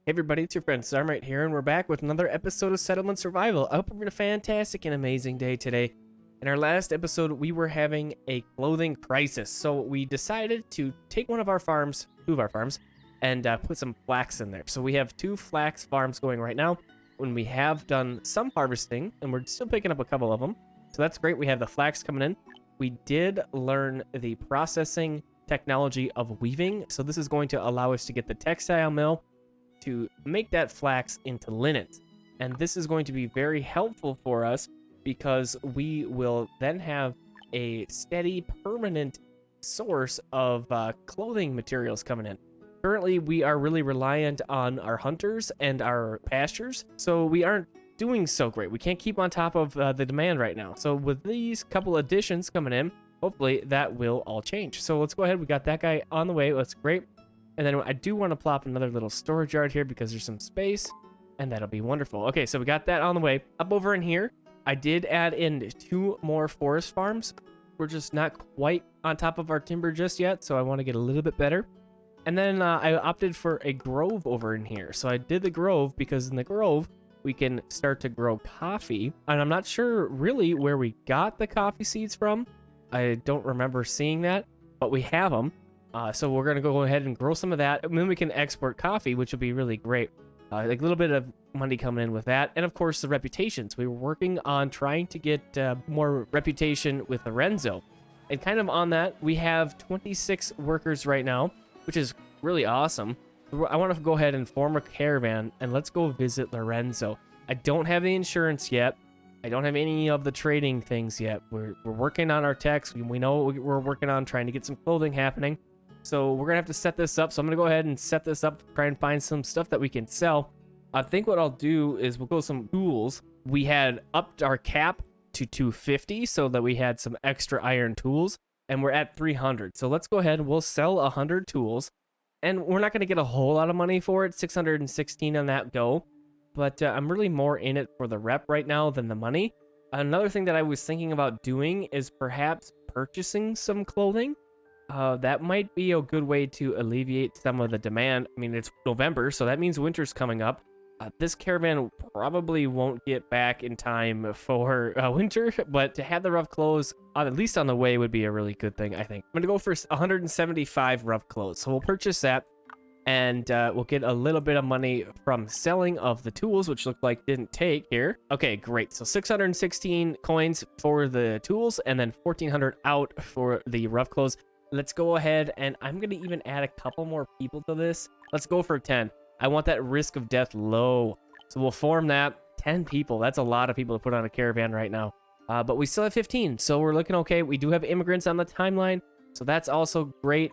Hey everybody, it's your friend Sarmate here, and we're back with another episode of Settlement Survival. I hope you're having a fantastic and amazing day today. In our last episode, we were having a clothing crisis, so we decided to take two of our farms, and put some flax in there. So we have two flax farms going right now, when we have done some harvesting, and we're still picking up a couple of them. So that's great, we have the flax coming in. We did learn the processing technology of weaving, so this is going to allow us to get the textile mill to make that flax into linen. And this is going to be very helpful for us because we will then have a steady, permanent source of clothing materials coming in. Currently, we are really reliant on our hunters and our pastures, so we aren't doing so great. We can't keep on top of the demand right now. So with these couple additions coming in, hopefully that will all change. So let's go ahead. We got that guy on the way. That's great. And then I do want to plop another little storage yard here because there's some space, and that'll be wonderful. Okay, so we got that on the way. Up over in here, I did add in 2 more forest farms. We're just not quite on top of our timber just yet, so I want to get a little bit better. And then I opted for a grove over in here. So I did the grove because in the grove, we can start to grow coffee. And I'm not sure really where we got the coffee seeds from. I don't remember seeing that, but we have them. So we're going to go ahead and grow some of that, and then we can export coffee, which will be really great. Like a little bit of money coming in with that. And of course, the reputations. We were working on trying to get more reputation with Lorenzo. And kind of on that, we have 26 workers right now, which is really awesome. I want to go ahead and form a caravan, and let's go visit Lorenzo. I don't have the insurance yet. I don't have any of the trading things yet. We're working on our techs. We know we're working on trying to get some clothing happening. So we're going to have to set this up. So I'm going to go ahead and set this up, try and find some stuff that we can sell. I think what I'll do is we'll go some tools. We had upped our cap to 250 so that we had some extra iron tools, and we're at 300. So let's go ahead and we'll sell 100 tools, and we're not going to get a whole lot of money for it, 616 on that go, but I'm really more in it for the rep right now than the money. Another thing that I was thinking about doing is perhaps purchasing some clothing. That might be a good way to alleviate some of the demand. I mean, it's November, so that means winter's coming up. This caravan probably won't get back in time for winter, but to have the rough clothes, at least on the way, would be a really good thing, I think. I'm going to go for 175 rough clothes, so we'll purchase that, and we'll get a little bit of money from selling of the tools, which look like didn't take here. Okay, great. So 616 coins for the tools, and then 1,400 out for the rough clothes. Let's go ahead, and I'm going to even add a couple more people to this. Let's go for 10. I want that risk of death low. So we'll form that. 10 people. That's a lot of people to put on a caravan right now. But we still have 15, so we're looking okay. We do have immigrants on the timeline, so that's also great.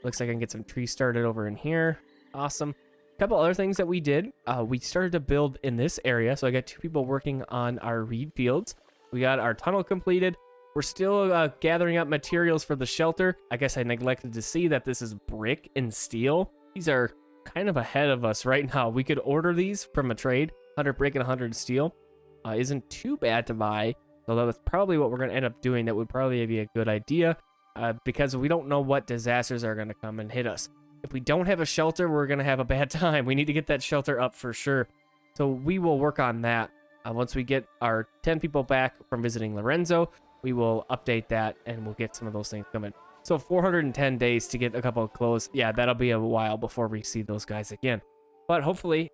Looks like I can get some trees started over in here. Awesome. A couple other things that we did. We started to build in this area, so I got 2 people working on our reed fields. We got our tunnel completed. We're still gathering up materials for the shelter. I guess I neglected to see that this is brick and steel. These are kind of ahead of us right now. We could order these from a trade. 100 brick and 100 steel. Isn't too bad to buy, although that's probably what we're going to end up doing. That would probably be a good idea because we don't know what disasters are going to come and hit us. If we don't have a shelter, we're going to have a bad time. We need to get that shelter up for sure. So we will work on that. Once we get our 10 people back from visiting Lorenzo, we will update that, and we'll get some of those things coming. So 410 days to get a couple of clothes. Yeah, that'll be a while before we see those guys again. But hopefully,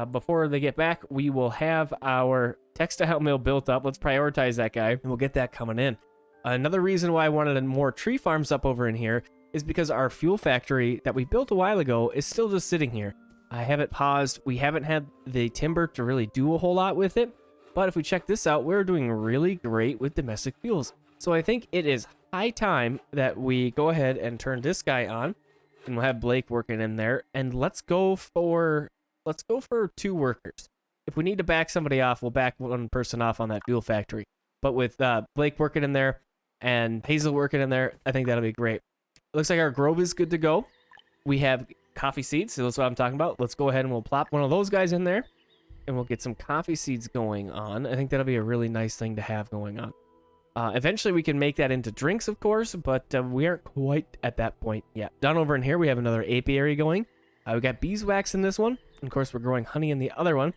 before they get back, we will have our textile mill built up. Let's prioritize that guy, and we'll get that coming in. Another reason why I wanted more tree farms up over in here is because our fuel factory that we built a while ago is still just sitting here. I have it paused. We haven't had the timber to really do a whole lot with it. But if we check this out, we're doing really great with domestic fuels. So I think it is high time that we go ahead and turn this guy on, and we'll have Blake working in there. And let's go for 2 workers. If we need to back somebody off, we'll back one person off on that fuel factory. But with Blake working in there and Hazel working in there, I think that'll be great. It looks like our grove is good to go. We have coffee seeds, so that's what I'm talking about. Let's go ahead and we'll plop one of those guys in there, and we'll get some coffee seeds going on. I think that'll be a really nice thing to have going on. Eventually, we can make that into drinks, of course, but we aren't quite at that point yet. Down over in here, we have another apiary going. We got beeswax in this one. Of course, we're growing honey in the other one.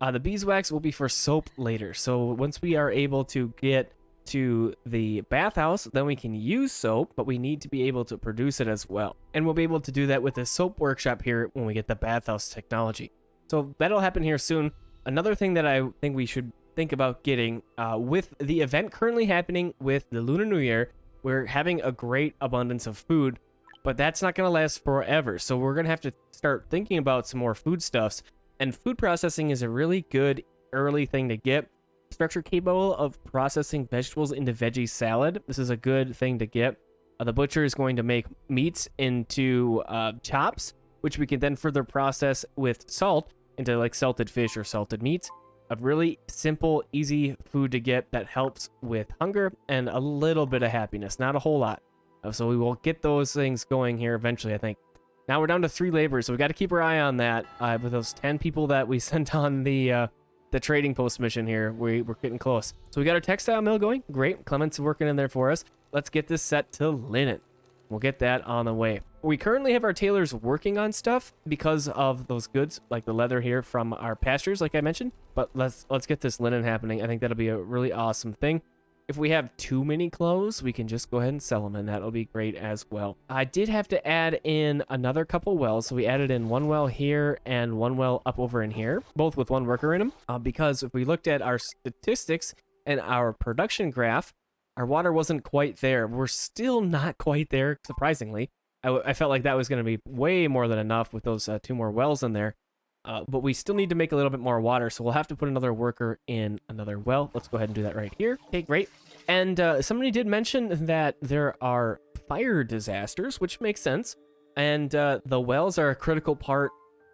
The beeswax will be for soap later. So once we are able to get to the bathhouse, then we can use soap, but we need to be able to produce it as well. And we'll be able to do that with the soap workshop here when we get the bathhouse technology. So that'll happen here soon. Another thing that I think we should think about getting, with the event currently happening with the Lunar New Year, we're having a great abundance of food, but that's not going to last forever. So we're going to have to start thinking about some more foodstuffs. And food processing is a really good early thing to get. Structure capable of processing vegetables into veggie salad. This is a good thing to get. The butcher is going to make meats into chops, which we can then further process with salt into like salted fish or salted meats. A really simple, easy food to get that helps with hunger and a little bit of happiness. Not a whole lot. So we will get those things going here eventually, I think. Now we're down to 3 laborers, so we got to keep our eye on that. With those 10 people that we sent on the trading post mission here, we're getting close. So we got our textile mill going. Great. Clement's working in there for us. Let's get this set to linen. We'll get that on the way. We currently have our tailors working on stuff because of those goods, like the leather here from our pastures, like I mentioned. But let's get this linen happening. I think that'll be a really awesome thing. If we have too many clothes, we can just go ahead and sell them, and that'll be great as well. I did have to add in another couple wells, so we added in 1 well here and 1 well up over in here, both with 1 worker in them, because if we looked at our statistics and our production graph, our water wasn't quite there. We're still not quite there, surprisingly. I felt like that was going to be way more than enough with those 2 more wells in there. But we still need to make a little bit more water, so we'll have to put another worker in another well. Let's go ahead and do that right here. Okay, great. And somebody did mention that there are fire disasters, which makes sense. And the wells are a critical part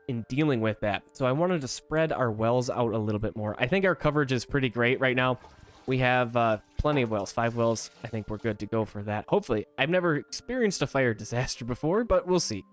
in dealing with that. So I wanted to spread our wells out a little bit more. I think our coverage is pretty great right now. We have plenty of wells, 5 wells. I think we're good to go for that. Hopefully. I've never experienced a fire disaster before, but we'll see.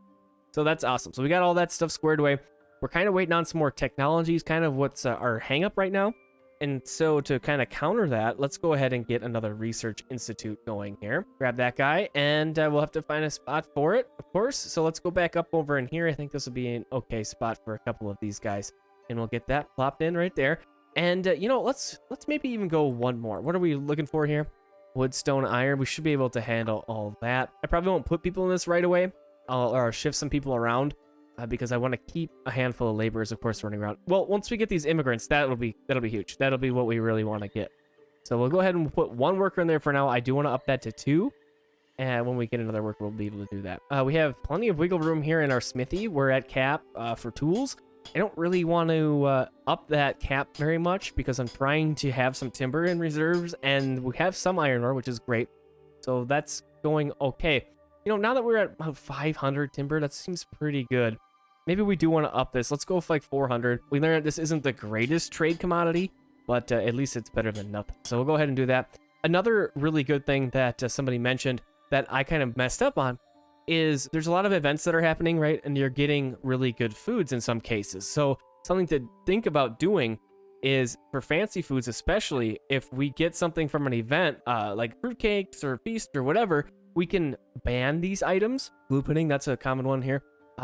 So that's awesome. So we got all that stuff squared away. We're kind of waiting on some more technologies, kind of what's our hang up right now. And so to kind of counter that, let's go ahead and get another research institute going here. Grab that guy, and we'll have to find a spot for it, of course. So let's go back up over in here. I think this will be an okay spot for a couple of these guys. And we'll get that plopped in right there. And, you know, let's maybe even go 1 more. What are we looking for here? Wood, stone, iron. We should be able to handle all that. I probably won't put people in this right away. Or shift some people around. Because I want to keep a handful of laborers, of course, running around. Well, once we get these immigrants, that'll be huge. That'll be what we really want to get. So we'll go ahead and put 1 worker in there for now. I do want to up that to 2. And when we get another worker, we'll be able to do that. We have plenty of wiggle room here in our smithy. We're at cap for tools. I don't really want to up that cap very much because I'm trying to have some timber in reserves. And we have some iron ore, which is great. So that's going okay. You know, now that we're at about 500 timber, that seems pretty good. Maybe we do want to up this. Let's go with like 400. We learned this isn't the greatest trade commodity, but at least it's better than nothing. So we'll go ahead and do that. Another really good thing that somebody mentioned that I kind of messed up on is there's a lot of events that are happening, right? And you're getting really good foods in some cases. So something to think about doing is for fancy foods, especially if we get something from an event like fruitcakes or feast or whatever, we can ban these items. Glue pudding, that's a common one here.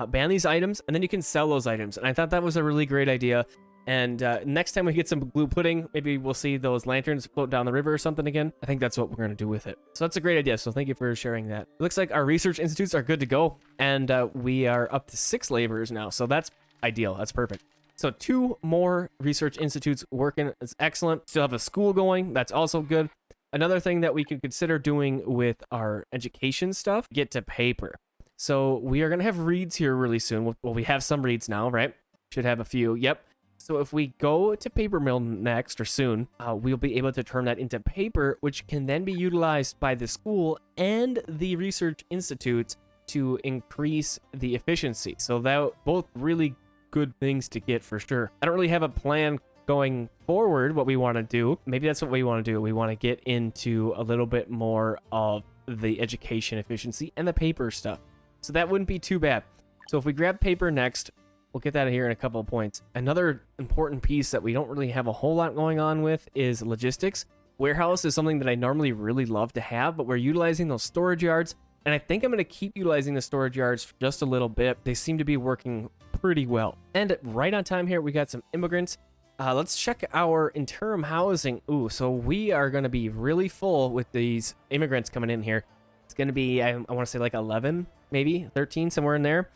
Ban these items, and then you can sell those items. And I thought that was a really great idea. And next time we get some glue pudding, maybe we'll see those lanterns float down the river or something again. I think that's what we're going to do with it. So that's a great idea. So thank you for sharing that. It looks like our research institutes are good to go. And we are up to 6 laborers now. So that's ideal. That's perfect. So 2 more research institutes working. It's excellent. Still have a school going. That's also good. Another thing that we could consider doing with our education stuff, get to paper. So we are going to have reeds here really soon. Well, we have some reeds now, right? Should have a few. Yep. So if we go to paper mill next or soon, we'll be able to turn that into paper, which can then be utilized by the school and the research institutes to increase the efficiency. So that both really good things to get for sure. I don't really have a plan going forward what we want to do. Maybe that's what we want to do. We want to get into a little bit more of the education efficiency and the paper stuff. So that wouldn't be too bad. So if we grab paper next, we'll get that here in a couple of points. Another important piece that we don't really have a whole lot going on with is logistics. Warehouse is something that I normally really love to have, but we're utilizing those storage yards. And I think I'm going to keep utilizing the storage yards for just a little bit. They seem to be working pretty well. And right on time here, we got some immigrants. Let's check our interim housing. Ooh, so we are going to be really full with these immigrants coming in here. It's going to be, I want to say like 11, maybe 13, somewhere in there.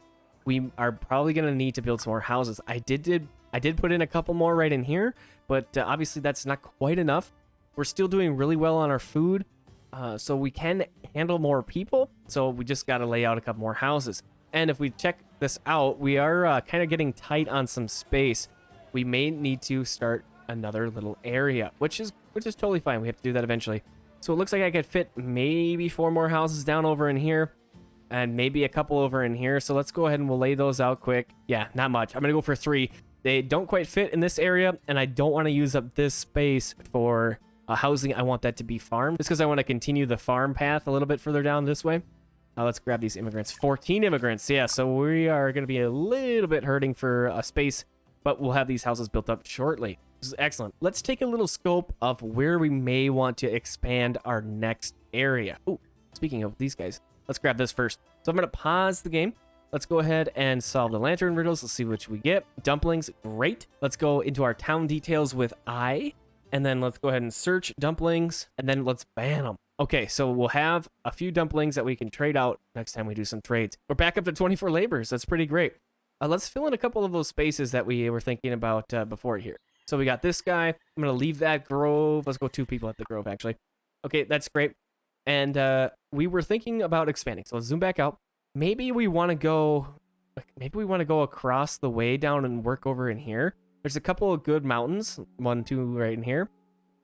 We are probably going to need to build some more houses. I did put in a couple more right in here, but obviously that's not quite enough. We're still doing really well on our food, so we can handle more people. So we just got to lay out a couple more houses. And if we check this out, we are kind of getting tight on some space. We may need to start another little area, which is totally fine. We have to do that eventually. So it looks like I could fit maybe 4 more houses down over in here and maybe a couple over in here. So let's go ahead and we'll lay those out quick. Yeah, not much. I'm going to go for 3. They don't quite fit in this area, and I don't want to use up this space for housing. I want that to be farmed just because I want to continue the farm path a little bit further down this way. Let's grab these immigrants. 14 immigrants. Yeah, so we are going to be a little bit hurting for a space, but we'll have these houses built up shortly. This is excellent. Let's take a little scope of where we may want to expand our next area. Oh, speaking of these guys, let's grab this first. So I'm going to pause the game. Let's go ahead and solve the lantern riddles. Let's see which we get. Dumplings, great. Let's go into our town details with I, and then let's go ahead and search dumplings, and then let's ban them. Okay, so we'll have a few dumplings that we can trade out next time we do some trades. We're back up to 24 laborers. That's pretty great. Let's fill in a couple of those spaces that we were thinking about before here. So we got this guy. I'm going to leave that grove. Let's go 2 people at the grove, actually. Okay, that's great. And we were thinking about expanding. So let's zoom back out. Maybe we want to go across the way down and work over in here. There's a couple of good mountains. 1, 2 right in here.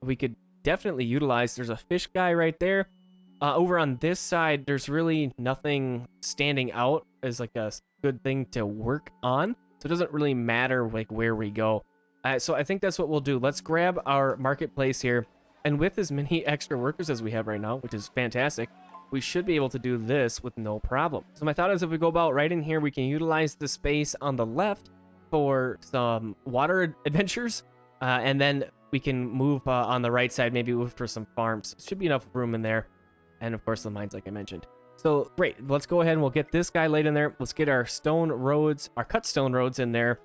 We could definitely utilize. There's a fish guy right there. Over on this side, there's really nothing standing out as like a good thing to work on. So it doesn't really matter like where we go. So I think that's what we'll do. Let's grab our marketplace here. And with as many extra workers as we have right now, which is fantastic, we should be able to do this with no problem. So my thought is if we go about right in here, we can utilize the space on the left for some water adventures. And then we can move on the right side, maybe for some farms. Should be enough room in there. And of course the mines, like I mentioned. So great, let's go ahead and we'll get this guy laid in there. Let's get our stone roads, our cut stone roads in there.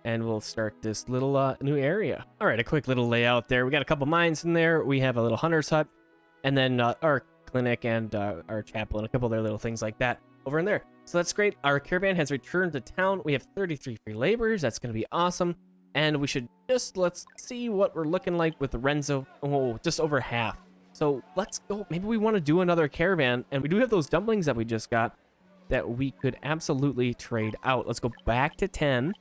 And we'll start this little new area. All right, a quick little layout there. We got a couple mines in there. We have a little hunter's hut. And then our clinic and our chapel and a couple other little things like that over in there. So that's great. Our caravan has returned to town. We have 33 free laborers. That's going to be awesome. And we should let's see what we're looking like with Renzo. Oh, just over half. So let's go. Maybe we want to do another caravan. And we do have those dumplings that we just got that we could absolutely trade out. Let's go back to 10.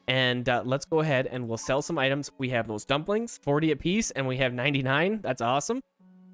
And let's go ahead and we'll sell some items. We have those dumplings, 40 a piece, and we have 99. That's awesome.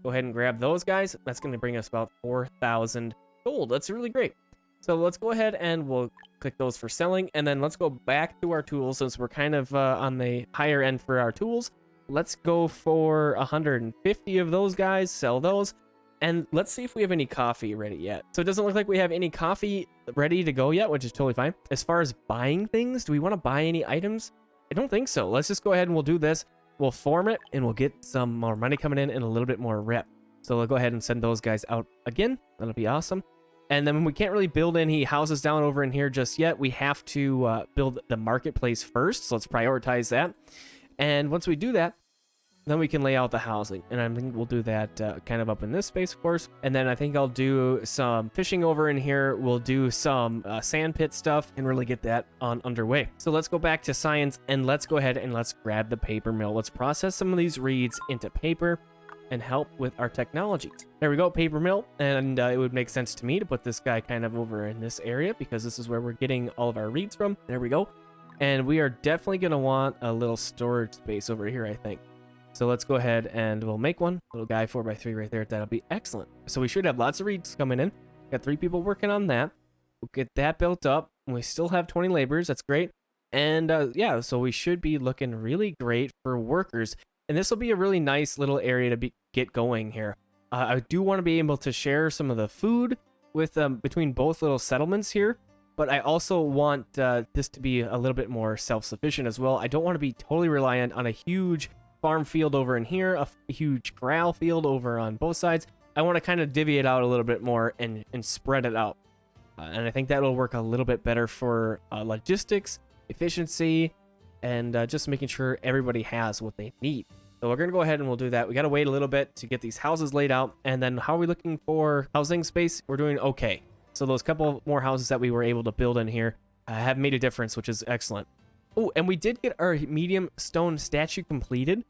Go ahead and grab those guys. That's going to bring us about 4,000 gold. That's really great. So let's go ahead and we'll click those for selling. And then let's go back to our tools since we're kind of on the higher end for our tools. Let's go for 150 of those guys, sell those. And let's see if we have any coffee ready yet. So it doesn't look like we have any coffee ready to go yet, which is totally fine. As far as buying things, do we want to buy any items? I don't think so. Let's just go ahead and we'll do this. We'll form it and we'll get some more money coming in and a little bit more rep. So we'll go ahead and send those guys out again. That'll be awesome. And then we can't really build any houses down over in here just yet. We have to build the marketplace first. So let's prioritize that. And once we do that, then we can lay out the housing. And I think we'll do that kind of up in this space, of course. And then I think I'll do some fishing over in here. We'll do some sand pit stuff and really get that on underway. So let's go back to science and let's go ahead and let's grab the paper mill. Let's process some of these reeds into paper and help with our technologies. There we go, paper mill. And it would make sense to me to put this guy kind of over in this area because this is where we're getting all of our reeds from. There we go. And we are definitely going to want a little storage space over here, I think. So let's go ahead and we'll make one. Little guy 4x3 right there. That'll be excellent. So we should have lots of reeds coming in. Got 3 people working on that. We'll get that built up. We still have 20 laborers. That's great. And yeah, so we should be looking really great for workers. And this will be a really nice little area to get going here. I do want to be able to share some of the food with between both little settlements here. But I also want this to be a little bit more self-sufficient as well. I don't want to be totally reliant on a huge farm field over in here, a huge corral field over on both sides. I want to kind of divvy it out a little bit more and spread it out. And I think that'll work a little bit better for logistics, efficiency, and just making sure everybody has what they need. So we're going to go ahead and we'll do that. We got to wait a little bit to get these houses laid out. And then how are we looking for housing space? We're doing okay. So those couple more houses that we were able to build in here have made a difference, which is excellent. Oh, and we did get our medium stone statue completed.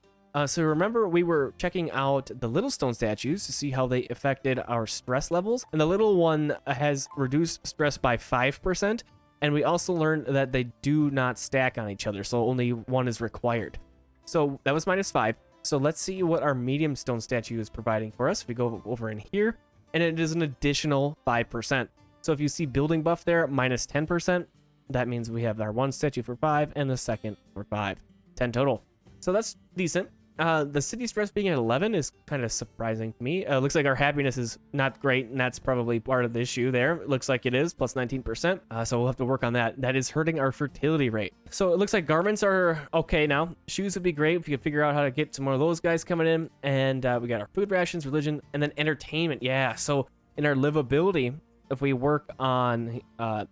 So remember, we were checking out the little stone statues to see how they affected our stress levels. And the little one has reduced stress by 5%. And we also learned that they do not stack on each other. So only one is required. So that was -5. So let's see what our medium stone statue is providing for us. If we go over in here, and it is an additional 5%. So if you see building buff there, -10%, that means we have our one statue for 5 and the second for 5. 10 total. So that's decent. The city stress being at 11 is kind of surprising to me. Looks like our happiness is not great, and that's probably part of the issue there. It looks like it is, plus 19%. So we'll have to work on that. That is hurting our fertility rate. So it looks like garments are okay now. Shoes would be great if you could figure out how to get some more of those guys coming in. And we got our food rations, religion, and then entertainment. Yeah, so in our livability, if we work on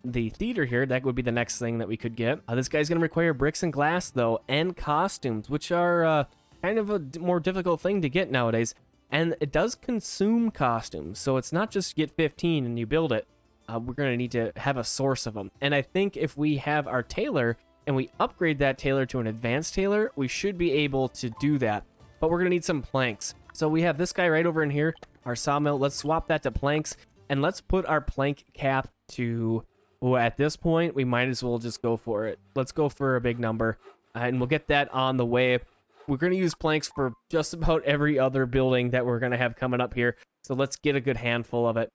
the theater here, that would be the next thing that we could get. This guy's going to require bricks and glass, though, and costumes, which are kind of a more difficult thing to get nowadays. And it does consume costumes, so it's not just get 15 and you build it. We're going to need to have a source of them. And I think if we have our tailor and we upgrade that tailor to an advanced tailor, we should be able to do that. But we're going to need some planks. So we have this guy right over in here, our sawmill. Let's swap that to planks. And let's put our plank cap to, well, at this point, we might as well just go for it. Let's go for a big number, and we'll get that on the way. We're going to use planks for just about every other building that we're going to have coming up here. So let's get a good handful of it,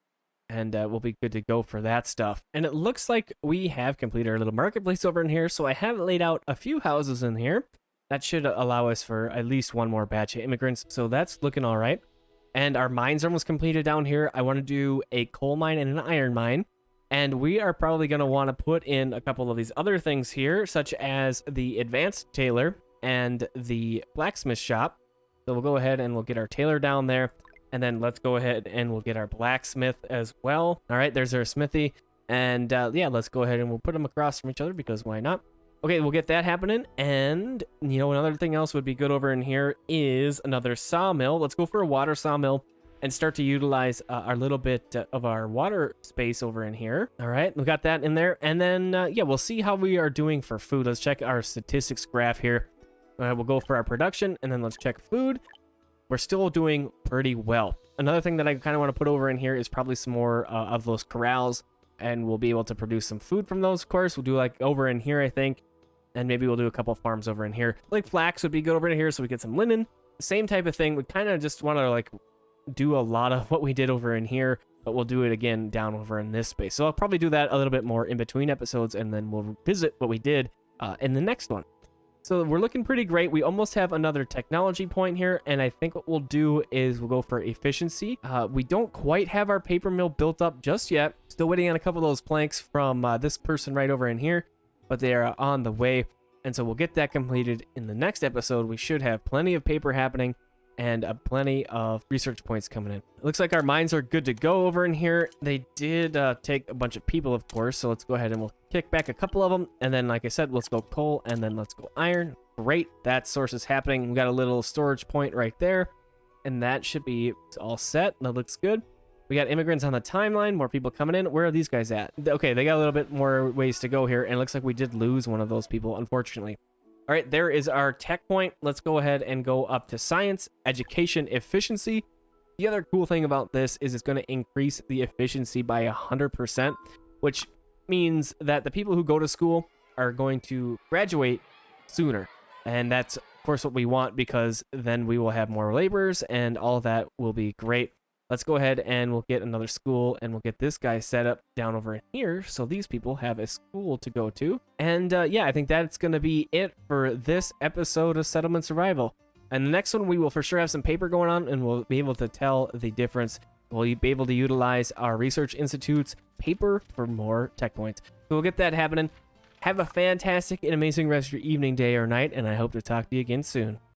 and we'll be good to go for that stuff. And it looks like we have completed our little marketplace over in here. So I have laid out a few houses in here. That should allow us for at least one more batch of immigrants. So that's looking all right. And our mines are almost completed down here. I want to do a coal mine and an iron mine. And we are probably going to want to put in a couple of these other things here, such as the advanced tailor and the blacksmith shop. So we'll go ahead and we'll get our tailor down there. And then let's go ahead and we'll get our blacksmith as well. All right, there's our smithy. And yeah, let's go ahead and we'll put them across from each other because why not? Okay, we'll get that happening. And, you know, another thing else would be good over in here is another sawmill. Let's go for a water sawmill and start to utilize our little bit of our water space over in here. All right, we got that in there. And then, yeah, we'll see how we are doing for food. Let's check our statistics graph here. We'll go for our production, and then let's check food. We're still doing pretty well. Another thing that I kind of want to put over in here is probably some more of those corrals, and we'll be able to produce some food from those, of course. We'll do like over in here, I think. And maybe we'll do a couple farms over in here. Like flax would be good over in here, so we get some linen. Same type of thing. We kind of just want to like do a lot of what we did over in here, but we'll do it again down over in this space. So I'll probably do that a little bit more in between episodes, and then we'll visit what we did in the next one. So we're looking pretty great. We almost have another technology point here, and I think what we'll do is we'll go for efficiency. We don't quite have our paper mill built up just yet. Still waiting on a couple of those planks from this person right over in here, but they are on the way. And so we'll get that completed in the next episode. We should have plenty of paper happening and plenty of research points coming in. It looks like our mines are good to go over in here. They did take a bunch of people, of course. So let's go ahead and we'll kick back a couple of them. And then, like I said, let's go coal and then let's go iron. Great. That source is happening. We got a little storage point right there. And that should be all set. That looks good. We got immigrants on the timeline, more people coming in. Where are these guys at? Okay, they got a little bit more ways to go here, and it looks like we did lose one of those people, unfortunately. All right, there is our tech point. Let's go ahead and go up to science, education, efficiency. The other cool thing about this is it's going to increase the efficiency by 100%, which means that the people who go to school are going to graduate sooner. And that's, of course, what we want, because then we will have more laborers, and all of that will be great. Let's go ahead and we'll get another school, and we'll get this guy set up down over in here so these people have a school to go to. And yeah, I think that's going to be it for this episode of Settlement Survival. And the next one, we will for sure have some paper going on, and we'll be able to tell the difference. We'll be able to utilize our research institute's paper for more tech points. So we'll get that happening. Have a fantastic and amazing rest of your evening, day, or night, and I hope to talk to you again soon.